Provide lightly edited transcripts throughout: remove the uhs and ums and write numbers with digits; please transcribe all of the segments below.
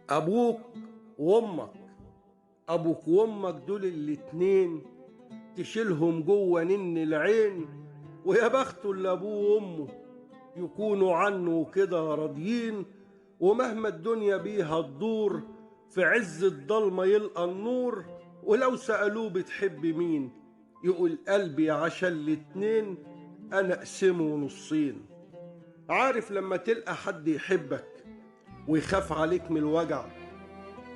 أبوك وأمك. أبوك وأمك دول الاتنين تشيلهم جوه نن العين، ويا بخته اللي أبوه وأمه يكونوا عنه كده راضيين. ومهما الدنيا بيها تدور، في عز الضلمة يلقى النور. ولو سألوه بتحب مين، يقول قلبي عشان الاتنين أنا أقسمه نصين. عارف لما تلقى حد يحبك ويخاف عليك من الوجع،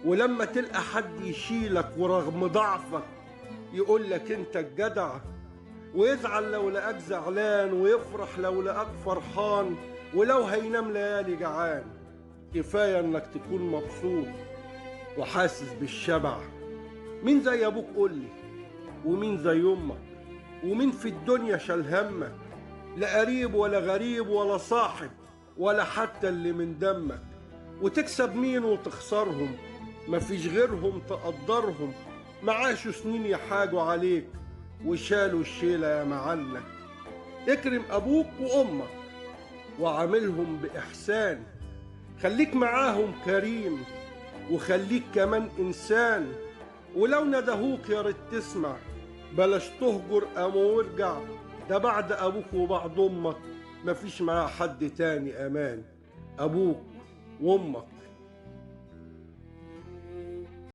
ولما تلقى حد يشيلك ورغم ضعفك يقولك انت الجدع، ويزعل لو لقاك زعلان ويفرح لو لقاك فرحان، ولو هينام ليالي جعان. كفاية انك تكون مبسوط وحاسس بالشبع. مين زي ابوك قولي، ومين زي امك، ومين في الدنيا شال همك؟ لا قريب ولا غريب ولا صاحب ولا حتى اللي من دمك. وتكسب مين وتخسرهم، مفيش غيرهم تقدرهم. معاشوا سنين يحاجوا عليك وشالوا الشيلة يا معلك. اكرم أبوك وأمك وعاملهم بإحسان، خليك معاهم كريم وخليك كمان إنسان. ولو ندهوك يا ريت تسمع، بلاش تهجر قام وارجع. ده بعد أبوك وبعد أمك مفيش معاه حد تاني أمان. أبوك وأمك